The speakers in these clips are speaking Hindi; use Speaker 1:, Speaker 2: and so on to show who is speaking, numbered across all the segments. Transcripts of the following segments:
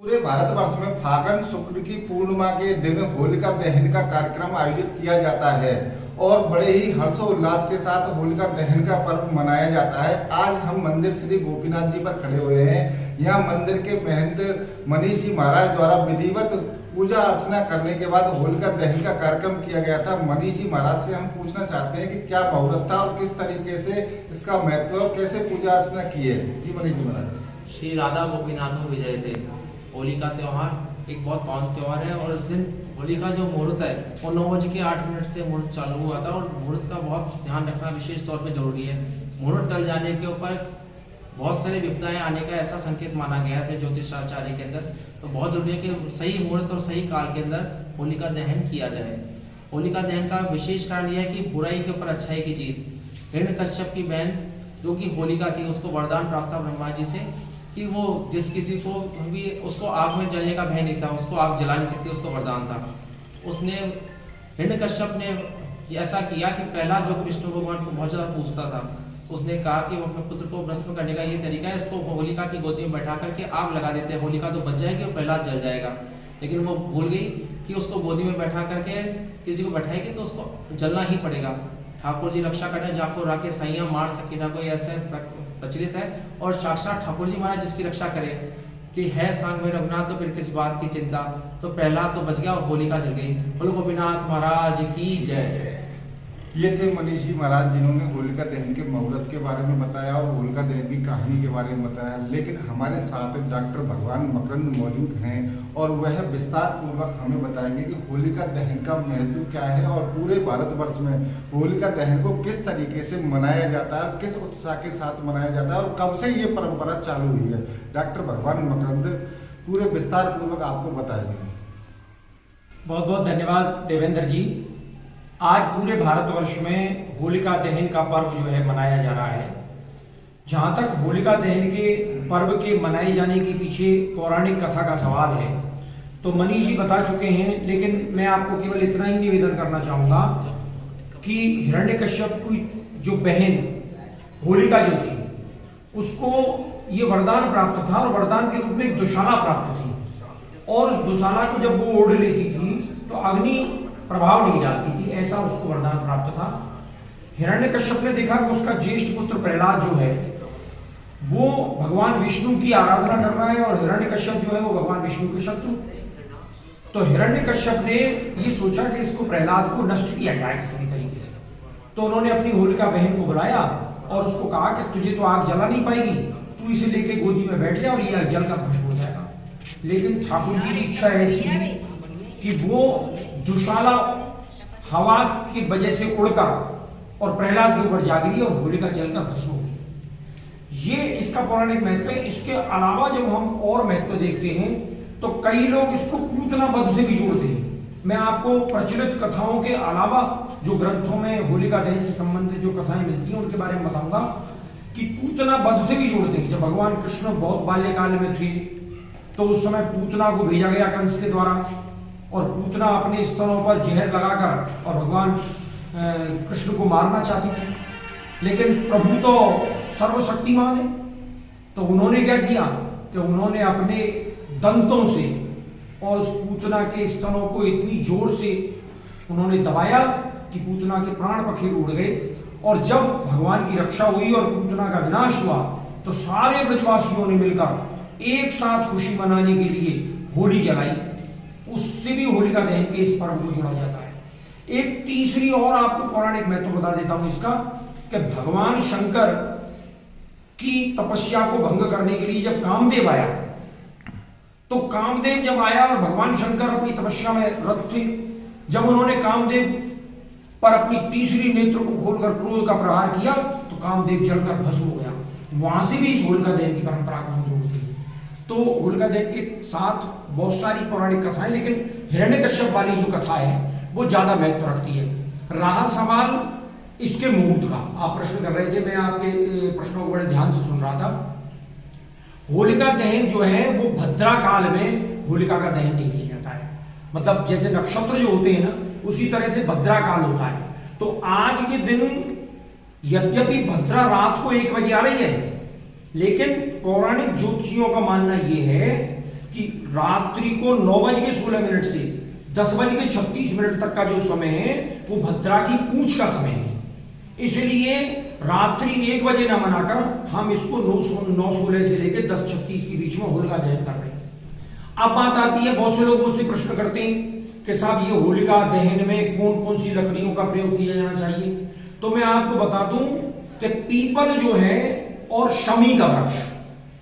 Speaker 1: पूरे भारतवर्ष में फागुन शुक्ल की पूर्णिमा के दिन होलिका दहन का कार्यक्रम आयोजित किया जाता है और बड़े ही हर्षोल्लास के साथ होलिका दहन का पर्व मनाया जाता है। आज हम मंदिर श्री गोपीनाथ जी पर खड़े हुए हैं। यहाँ मंदिर के महंत मनीष जी महाराज द्वारा विधिवत पूजा अर्चना करने के बाद होलिका दहन का कार्यक्रम किया गया था। मनीष जी महाराज से हम पूछना चाहते हैं कि क्या मुहूर्त था और किस तरीके से इसका महत्व और कैसे पूजा अर्चना की है। जी मनीष जी महाराज।
Speaker 2: श्री राधा गोपीनाथ विजय थे। होली का त्यौहार एक बहुत पावन त्यौहार है और इस दिन होली का जो मुहूर्त है वो 9:08 से मुहूर्त चालू हुआ था और मुहूर्त का बहुत ध्यान रखना विशेष तौर पे जरूरी है। मुहूर्त टल जाने के ऊपर बहुत सारी विपदाएं आने का ऐसा संकेत माना गया है ज्योतिषाचार्य के अंदर। तो बहुत जरूरी है कि सही मुहूर्त और सही काल के अंदर होलिका दहन किया जाए। होलिका दहन का विशेष कारण यह है कि बुराई के ऊपर अच्छाई की जीत। हिरण्यकश्यप की बहन जो कि होलिका थी, उसको वरदान प्राप्त था ब्रह्मा जी से कि वो जिस किसी को भी उसको आग में जलने का भय नहीं था, उसको आग जला नहीं सकती, उसको वरदान था। उसने हिरण्यकश्यप ने ऐसा किया कि पहला जो विष्णु भगवान को बहुत ज्यादा पूछता था, उसने कहा कि वो अपने पुत्र को भस्म करने का ये तरीका है, इसको होलिका की गोदी में बैठा करके आग लगा देते हैं, होलिका तो बच जाएगी और प्रहलाद जल जाएगा। लेकिन वो भूल गई कि उसको गोदी में बैठा करके किसी को बैठाएगी तो उसको जलना ही पड़ेगा। ठाकुर जी रक्षा करने जाको राके साइयां मार सके ना, कोई ऐसे प्रचलित है। और साक्षात ठाकुर जी महाराज जिसकी रक्षा करे कि है संग में रघुनाथ, तो फिर किस बात की चिंता। तो प्रहलाद तो बच गया और होलिका जल गई। बोलो गोपीनाथ महाराज की जय।
Speaker 1: ये थे मनीष जी महाराज जिन्होंने होलिका दहन के मुहूर्त के बारे में बताया और होलिका दहन की कहानी के बारे में बताया। लेकिन हमारे साथ डॉक्टर भगवान मकरंद मौजूद हैं और वह विस्तार पूर्वक हमें बताएंगे कि होलिका दहन का महत्व क्या है और पूरे भारतवर्ष में होलिका दहन को किस तरीके से मनाया जाता है, किस उत्साह के साथ मनाया जाता है और कब से ये परंपरा चालू हुई है। डॉक्टर भगवान मकरंद पूरे विस्तार पूर्वक आपको बताएंगे।
Speaker 3: बहुत बहुत धन्यवाद देवेंद्र जी। आज पूरे भारतवर्ष में होलिका दहन का पर्व जो है मनाया जा रहा है। जहाँ तक होलिका दहन के पर्व के मनाए जाने के पीछे पौराणिक कथा का सवाल है तो मनीष जी बता चुके हैं, लेकिन मैं आपको केवल इतना ही निवेदन करना चाहूँगा कि हिरण्यकश्यप की जो बहन होलिका जो थी उसको ये वरदान प्राप्त था और वरदान के रूप में एक दुशाला प्राप्त थी और उस दुशाला को जब वो ओढ़ लेती थी तो अग्नि प्रभाव नहीं डालती थी, ऐसा उसको वरदान प्राप्त था। हिरण्यकश्यप ने देखा कि उसका ज्येष्ठ पुत्र प्रहलाद जो है वो भगवान विष्णु की आराधना कर रहा है और हिरण्यकश्यप जो है वो भगवान विष्णु के शत्रु। तो हिरण्यकश्यप ने ये सोचा कि इसको प्रहलाद को नष्ट किया जाए किसी भी तरीके से। तो उन्होंने अपनी होलिका बहन को बुलाया और उसको कहा कि तुझे तो आग जला नहीं पाएगी, तू इसे लेके गोदी में बैठ जा और ये जल का खुश हो जाएगा। लेकिन ठाकुर जी की इच्छा ऐसी थी कि वो दुशाला हवा की वजह से उड़कर और प्रहलाद के ऊपर जा गिरी और होलिका जलकर भस्म हो गई। ये इसका पौराणिक महत्व है। इसके अलावा जब हम और महत्व देखते हैं तो कई लोग इसको पूतना वध से भी जोड़ते हैं। मैं आपको प्रचलित कथाओं के अलावा जो ग्रंथों में होलिका दहन से संबंधित जो कथाएं मिलती हैं उनके बारे में बताऊंगा कि पूतना वध से भी जोड़ते हैं। जब भगवान कृष्ण बहुत बाल्यकाल में थे तो उस समय पूतना को भेजा गया कंस के द्वारा और पूतना अपने स्तनों पर जहर लगाकर और भगवान कृष्ण को मारना चाहती थी। लेकिन प्रभु तो सर्वशक्तिमान है, तो उन्होंने क्या किया कि उन्होंने अपने दंतों से और उस पूतना के स्तनों को इतनी जोर से उन्होंने दबाया कि पूतना के प्राण पखेरु उड़ गए। और जब भगवान की रक्षा हुई और पूतना का विनाश हुआ तो सारे ब्रजवासियों ने मिलकर एक साथ खुशी मनाने के लिए होली जलाई। उससे भी होलिका दहन के इस पर्व को जोड़ा जाता है। एक तीसरी और आपको पौराणिक महत्व बता देता हूं इसका कि भगवान शंकर की तपस्या को भंग करने के लिए जब कामदेव आया तो कामदेव जब आया और भगवान शंकर अपनी तपस्या में रत थे, जब उन्होंने कामदेव पर अपनी तीसरी नेत्र को खोलकर क्रोध का प्रहार किया तो कामदेव जलकर भस्म हो गया। वहां से भी इस होलिका दहन की परंपरा को हम जोड़ते हैं। तो होलिका दहन के साथ बहुत सारी पौराणिक कथाएं, लेकिन हिरण्यकश्यप वाली जो कथा है वो ज्यादा महत्व रखती है। रहा सवाल इसके मुहूर्त का, आप प्रश्न कर रहे थे, मैं आपके प्रश्नों को बड़े ध्यान से सुन रहा था। होलिका दहन जो है वो भद्रा काल में होलिका का दहन नहीं किया जाता है। मतलब जैसे नक्षत्र जो होते हैं ना उसी तरह से भद्रा काल होता है। तो आज के दिन यद्यपि भद्रा रात को 1 बजे आ रही है, लेकिन पौराणिक ज्योतिषियों का मानना यह है कि रात्रि को 9:16 से 10:36 तक का जो समय है वो भद्रा की पूंछ का समय है। इसलिए रात्रि 1 बजे न मनाकर हम इसको 9:16 से लेकर 10:36 के बीच में होलिका दहन कर रहे हैं। अब बात आती है, बहुत से लोग मुझसे प्रश्न करते हैं कि साहब ये होलिका दहन में कौन कौन सी लकड़ियों का प्रयोग किया जाना चाहिए। तो मैं आपको बता दूं कि पीपल जो है और शमी का वृक्ष,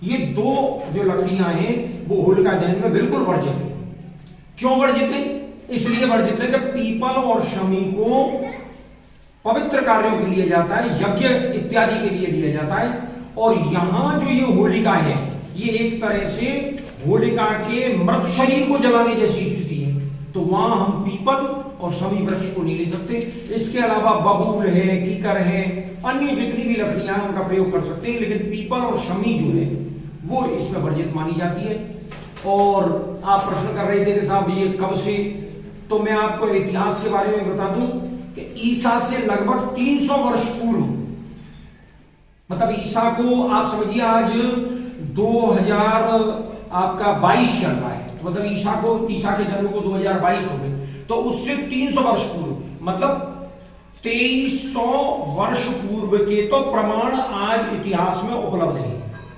Speaker 3: ये दो जो लकड़ियां हैं वो होलिका दहन में बिल्कुल वर्जित है। क्यों वर्जित है? इसलिए वर्जित है कि पीपल और शमी को पवित्र कार्यों के लिए जाता है, यज्ञ इत्यादि के लिए लिया जाता है। और यहां जो ये होलिका है ये एक तरह से होलिका के मृत शरीर को जलाने जैसी स्थिति है, तो वहां हम पीपल और शमी वृक्ष को नहीं ले सकते। इसके अलावा बबूल है, कीकर है, अन्य जितनी भी लकड़ियां हैं उनका प्रयोग कर सकते हैं, लेकिन पीपल और शमी जो है वो इसमें वर्जित मानी जाती है। और आप प्रश्न कर रहे थे कि साहब ये कब से, तो मैं आपको इतिहास के बारे में बता दूं कि ईसा से लगभग 300 वर्ष पूर्व, मतलब ईसा को आप समझिए आज 2022 चल रहा है, मतलब ईसा के जन्म को 2022 हो गए, तो उससे 300 वर्ष पूर्व मतलब 2300 वर्ष पूर्व के तो प्रमाण आज इतिहास में उपलब्ध है।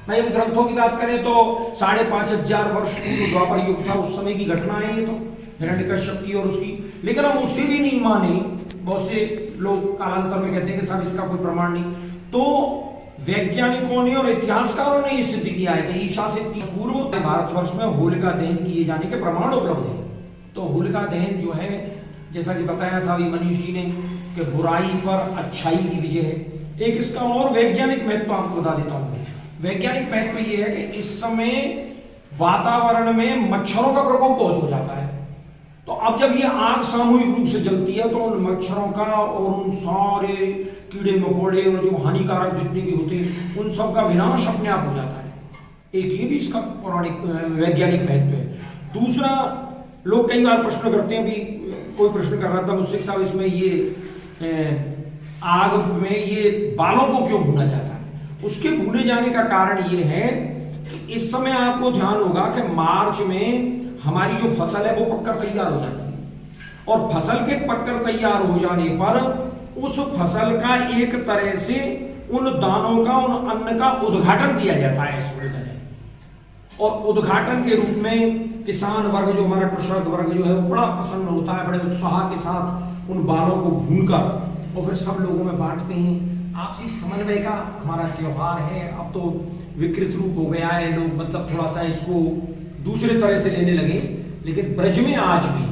Speaker 3: भाई हम ग्रंथों की बात करें तो 5500 वर्ष पूर्व द्वापर युग था, उस समय की घटना है ये तो, हिरण्यकश्यप की और उसकी। लेकिन हम उससे भी नहीं माने, बहुत से लोग कालांतर में कहते हैं कि साहब इसका कोई प्रमाण नहीं। तो वैज्ञानिकों ने और इतिहासकारों ने यह सिद्ध किया है कि ईसा से पूर्व भारतवर्ष में होलिका दहन किए जाने के प्रमाण उपलब्ध है। तो होलिका दहन जो है, जैसा कि बताया था अभी मनीष जी ने, कि बुराई पर अच्छाई की विजय है। एक इसका और वैज्ञानिक महत्व आपको बता देता हूं। वैज्ञानिक महत्व यह है कि इस समय वातावरण में मच्छरों का प्रकोप बहुत हो जाता है। तो अब जब ये आग सामूहिक रूप से जलती है तो उन मच्छरों का और उन सारे कीड़े मकोड़े और जो हानिकारक जितने भी होते हैं उन सब का विनाश अपने आप हो जाता है। एक ये भी इसका पौराणिक वैज्ञानिक महत्व है। दूसरा, लोग कई बार प्रश्न करते हैं, अभी कोई प्रश्न कर रहा था मुझसे, साहब इसमें ये आग में ये बालों को क्यों भूना जाता है? उसके भूने जाने का कारण ये है कि इस समय आपको ध्यान होगा कि मार्च में हमारी जो फसल है वो पककर तैयार हो जाती है, और फसल के पककर तैयार हो जाने पर उस फसल का एक तरह से उन दानों का, उन अन्न का उद्घाटन किया जाता है इस वर्ष में। और उद्घाटन के रूप में किसान वर्ग, जो हमारा कृषक वर्ग जो है वो बड़ा प्रसन्न होता है, बड़े उत्साह के साथ उन बालों को भूनकर और फिर सब लोगों में बांटते हैं। आपसी समन्वय का हमारा त्योहार है। अब तो विकृत रूप हो गया है, लोग मतलब थोड़ा सा इसको दूसरे तरह से लेने लगे, लेकिन ब्रज में आज भी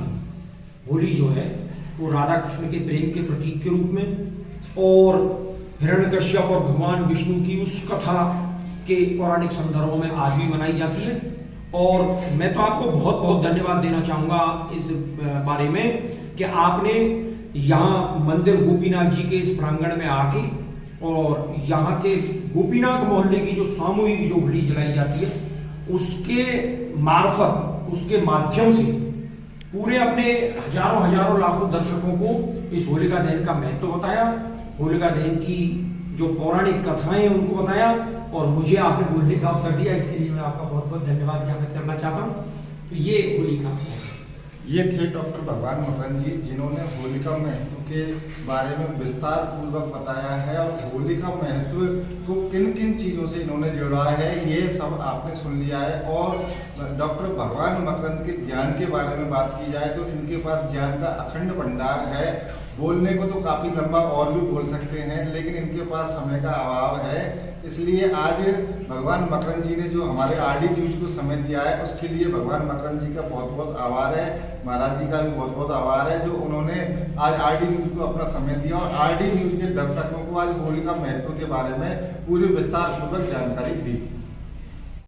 Speaker 3: होली जो है वो राधा कृष्ण के प्रेम के प्रतीक के रूप में और हिरण्यकश्यप और भगवान विष्णु की उस कथा के पौराणिक संदर्भों में आज भी मनाई जाती है। और मैं तो आपको बहुत बहुत धन्यवाद देना चाहूंगा इस बारे में कि आपने यहाँ मंदिर गोपीनाथ जी के इस प्रांगण में आके और यहाँ के गोपीनाथ मोहल्ले की जो सामूहिक जो होली जलाई जाती है उसके मार्फत, उसके माध्यम से पूरे अपने हजारों हजारों लाखों दर्शकों को इस होलिका दहन का महत्व बताया, होलिका दहन की जो पौराणिक कथाएं हैं उनको बताया, और मुझे आपने बोलने का अवसर दिया, इसके लिए मैं आपका बहुत बहुत धन्यवाद ज्ञापित करना चाहता हूँ। तो ये होलिका
Speaker 1: ये थे डॉक्टर भगवान मकरंद जी, जिन्होंने होलिका महत्व के बारे में विस्तार पूर्वक बताया है और होलिका महत्व को किन किन चीज़ों से इन्होंने जोड़ा है ये सब आपने सुन लिया है। और डॉक्टर भगवान मकरंद के ज्ञान के बारे में बात की जाए तो इनके पास ज्ञान का अखंड भंडार है। बोलने को तो काफ़ी लंबा और भी बोल सकते हैं, लेकिन इनके पास समय का अभाव है, इसलिए आज भगवान मकरंद जी ने जो हमारे आरडी न्यूज को समय दिया है उसके लिए भगवान मकरंद जी का बहुत बहुत आभार है। महाराज जी का भी बहुत बहुत आभार है जो उन्होंने आज आरडी न्यूज को अपना समय दिया और आरडी न्यूज के दर्शकों को आज होली का महत्व के बारे में पूरी विस्तार पूर्वक जानकारी दी।